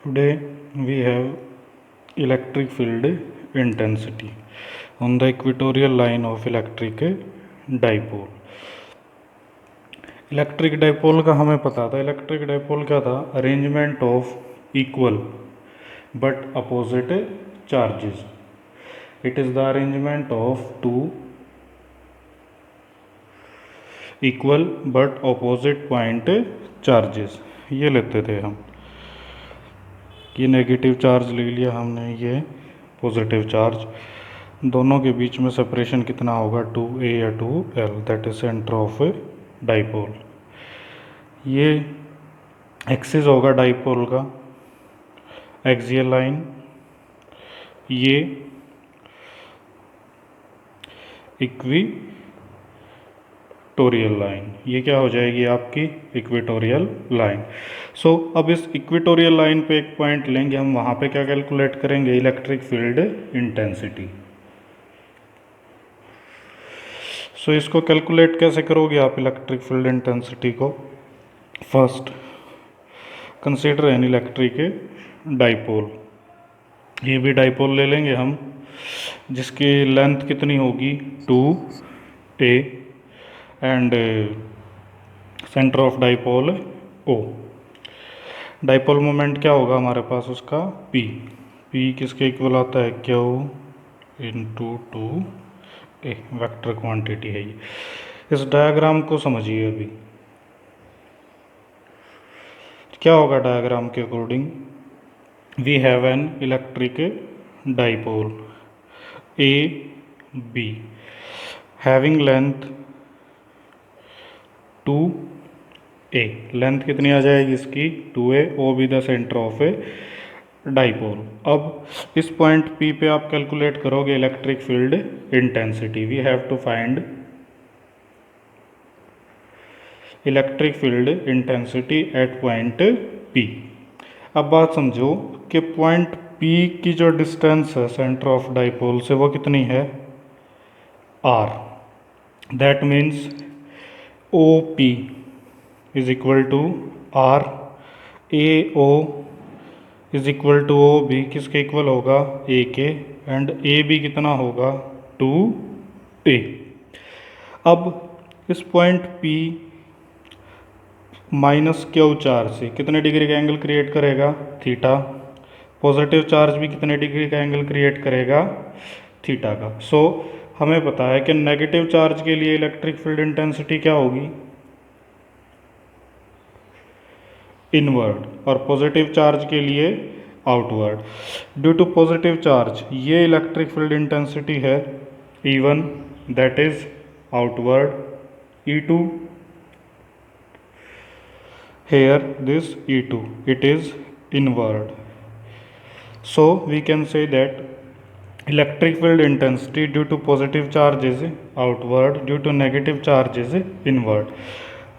Today we have electric field intensity on the equatorial line of electric dipole. Electric dipole का हमें पता था, electric dipole क्या था? Arrangement of equal but opposite charges. It is the arrangement of two equal but opposite point charges. ये लेते थे हम, ये नेगेटिव चार्ज ले लिया हमने, ये पॉजिटिव चार्ज. दोनों के बीच में सेपरेशन कितना होगा? 2a या 2l, that is centre of dipole. ये एक्सिस होगा डाइपोल का, एक्सियल लाइन. ये इक्वेटोरियल लाइन, ये क्या हो जाएगी? आपकी इक्वेटोरियल लाइन. सो अब इस इक्वेटोरियल लाइन पे एक पॉइंट लेंगे हम, वहाँ पे क्या कैलकुलेट करेंगे? Electric field intensity. सो इसको कैलकुलेट कैसे करोगे आप इलेक्ट्रिक फील्ड इंटेंसिटी को? First consider N electric dipole. ये भी डाइपोल ले लेंगे हम, जिसकी लेंथ कितनी होगी? 2a and centre of dipole O. Dipole moment क्या होगा हमारे पास उसका? P. P किसके इक्वल आता है? Q into 2a. Vector quantity है ये. इस डायग्राम को समझिए. अभी क्या होगा डायग्राम के according? We have an electric dipole A B having length 2a. Length कितनी आ जाएगी इसकी? 2a. O B the centre of a dipole. अब इस पॉइंट P पे आप कैलकुलेट करोगे electric field intensity. We have to find electric field intensity at point P. अब बात समझो कि पॉइंट P की जो डिस्टेंस है सेंटर ऑफ डाइपोल से, वो कितनी है? R. That means OP is equal to R. AO is equal to OB. किसके इक्वल होगा? A के. एंड AB कितना होगा? 2a. अब इस point P minus Q charge से कितने डिग्री का एंगल क्रिएट करेगा? थीटा. पॉजिटिव चार्ज भी कितने डिग्री का एंगल क्रिएट करेगा? थीटा का. सो हमें पता है कि नेगेटिव चार्ज के लिए इलेक्ट्रिक फील्ड इंटेंसिटी क्या होगी? इनवर्ड. और पॉजिटिव चार्ज के लिए outward. Due to positive charge ये इलेक्ट्रिक फील्ड इंटेंसिटी है E1, that is outward. E2 here this E2, it is inward. So we can say that electric field intensity due to positive charge is outward, due to negative charge is inward.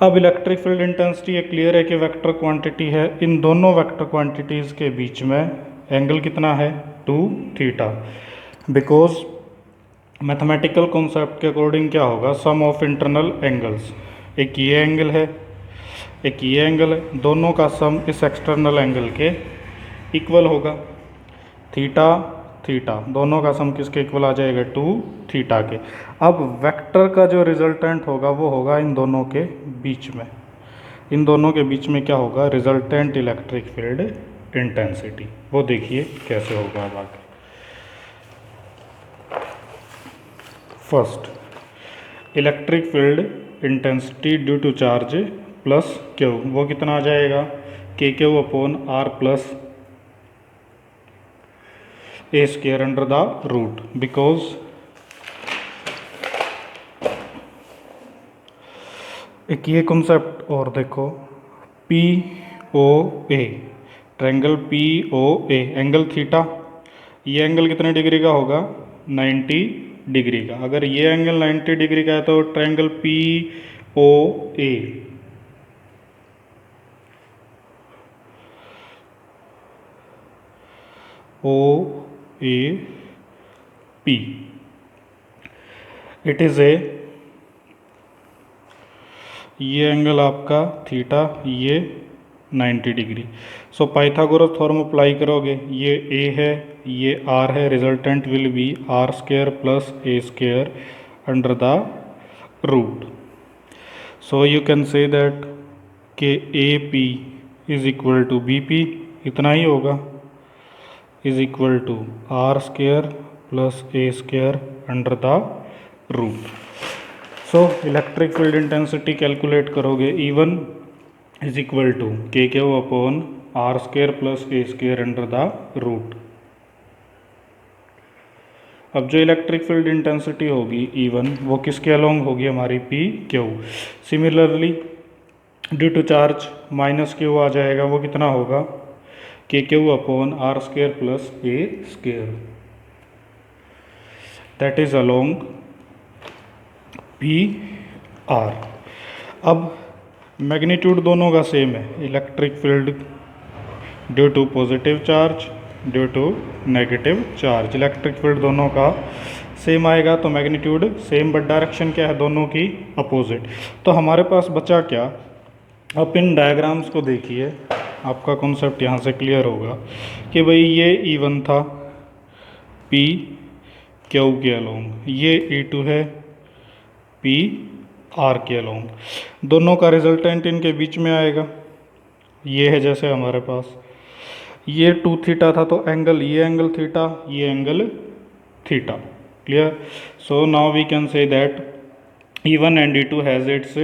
अब electric field intensity ये clear है कि vector quantity है. इन दोनों vector quantities के बीच में angle कितना है? 2 थीटा. बिकॉज मैथमेटिकल कॉन्सेप्ट के अकॉर्डिंग क्या होगा? सम ऑफ इंटरनल एंगल्स. एक ये एंगल है, एक ये एंगल है, दोनों का सम इस एक्सटर्नल एंगल के इक्वल होगा. थीटा थीटा दोनों का सम किसके इक्वल आ जाएगा? 2 थीटा के. अब वेक्टर का जो रिजल्टेंट होगा वो होगा इन दोनों के बीच में. इन दोनों के बीच में क्या होगा? Resultant electric field intensity. वो देखिए कैसे होगा. अब आगे first electric field intensity due to charge plus Q, वो कितना आ जाएगा? KQ upon R plus A square under the root. Because एक ये कॉन्सेप्ट और देखो, POA triangle POA angle theta. ये एंगल कितने डिग्री का होगा? 90 डिग्री का. अगर ये एंगल 90 डिग्री का है तो triangle POA OAP it is a, ये एंगल आपका थीटा, ये 90 degree. So Pythagoras theorem apply करोगे, ये ए है, ये आर है, resultant will be r square plus A square under the root. So you can say that k a p is equal to b p, इतना ही होगा, is equal to r square plus A square under the root. So electric field intensity calculate करोगे, E1 is equal to K Q upon are square plus A square under the root. अब जो electric field intensity होगी E1 वो किसके along होगी, हमारी p q. Similarly due to charge minus q आ जाएगा, वो कितना होगा, k Q upon are square plus A square, that is along p r. अब मैग्नीट्यूड दोनों का सेम है, electric field due to positive charge, due to negative charge, electric field दोनों का सेम आएगा, तो मैग्नीट्यूड सेम बट डायरेक्शन क्या है, दोनों की अपोजिट। तो हमारे पास बचा क्या, आप इन डायग्राम्स को देखिए, आपका कॉन्सेप्ट यहाँ से क्लियर होगा कि भाई ये E1 था P क्यू के अलोंग, ये E2 है P R के अलोंग, दोनों का रिजल्टेंट इनके बीच में आएगा, ये है जैसे हमारे पास ये 2 थीटा था, तो एंगल, ये एंगल थीटा, ये angle theta, clear. So now we can say that E1 and E2 has its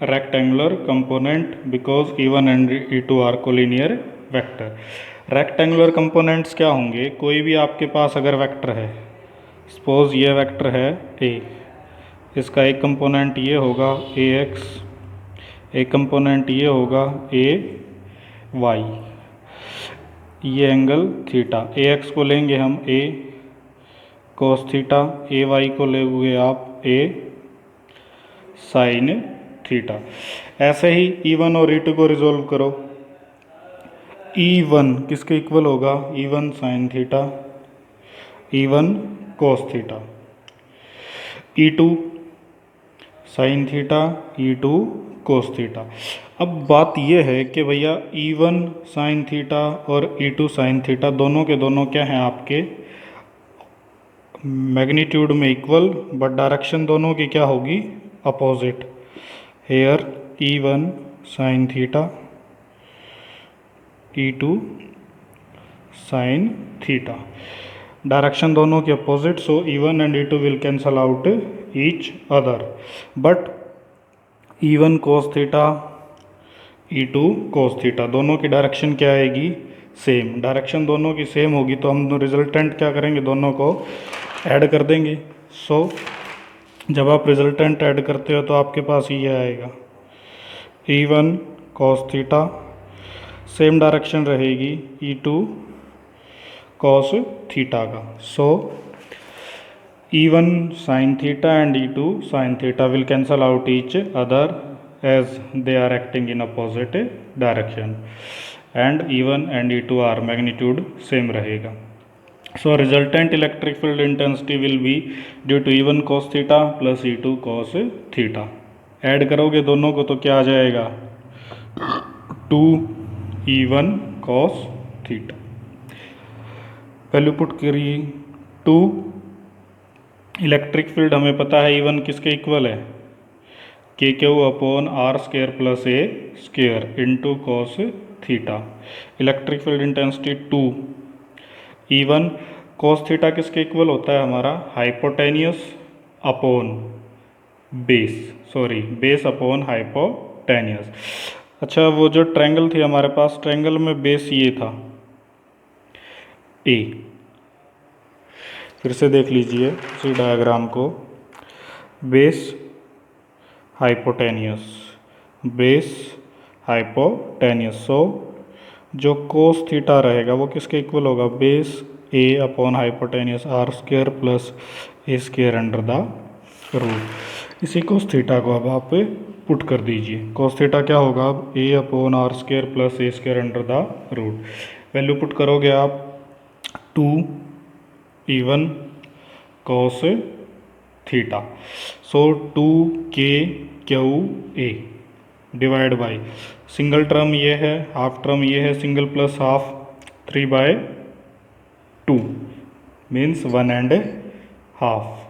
rectangular component because E1 and E2 are collinear vector। Rectangular components क्या होंगे, कोई भी आपके पास अगर वेक्टर है, सपोज ये वेक्टर है ए, इसका एक कंपोनेंट ये होगा ए एक्स, एक कंपोनेंट ये होगा ए वाई, ये एंगल थीटा, ए एक्स को लेंगे हम ए कोस थीटा, ए वाई को लेंगे आप ए साइन थीटा। ऐसे ही E1 और E2 को रिजोल्व करो, E1 किसके इक्वल होगा, E1 sine theta, E1 cos theta, E2 sine theta, E2 cos theta. अब बात यह है कि भैया E1 साइन थीटा और E2 साइन थीटा दोनों के दोनों क्या हैं, आपके मैग्नीट्यूड में इक्वल, बट डायरेक्शन दोनों की क्या होगी, opposite. Here E1 sine theta, E2 sine theta, direction दोनों की opposite, so E1 and E2 will cancel out each other, but E1 cos theta, E2 cos theta, दोनों की डायरेक्शन क्या आएगी, सेम। डायरेक्शन दोनों की सेम होगी तो हम रिजल्टेंट क्या करेंगे, दोनों को ऐड कर देंगे। सो जब आप रिजल्टेंट ऐड करते हो तो आपके पास ये आएगा E1 cos theta, same direction रहेगी E2 कॉस थीटा का। So E1 sine theta and E2 sine theta will cancel out each other as they are acting in opposite direction, and E1 and E2 are magnitude same रहेगा। So resultant electric field intensity will be due to E1 cos theta plus E2 cos theta. Add करोगे दोनों को तो क्या आ जाएगा, 2E1 cos theta, value put करिए 2, electric field हमें पता है E1 किसके इक्वल है, K Q upon are square plus A square into cos theta. Electric field intensity 2, E1 cos theta किसके इक्वल होता है हमारा, hypotenuse upon base, sorry base upon hypotenuse. अच्छा, वो जो ट्रायंगल थी हमारे पास, ट्रायंगल में बेस ये था ए, फिर से देख लीजिए इसी डायग्राम को, base hypotenuse, base hypotenuse. So जो कोस थीटा रहेगा वो किसके इक्वल होगा, base A upon hypotenuse R square plus A square under the root. इसी कोस थीटा को अब आप पुट कर दीजिए, कोस थीटा क्या होगा, अब a upon are square plus A square under the root. Value put करोगे आप 2E1 cos theta, so 2 k q a divide by single term ये है, हाफ टर्म ये है, single plus half 3/2 means 1 and half.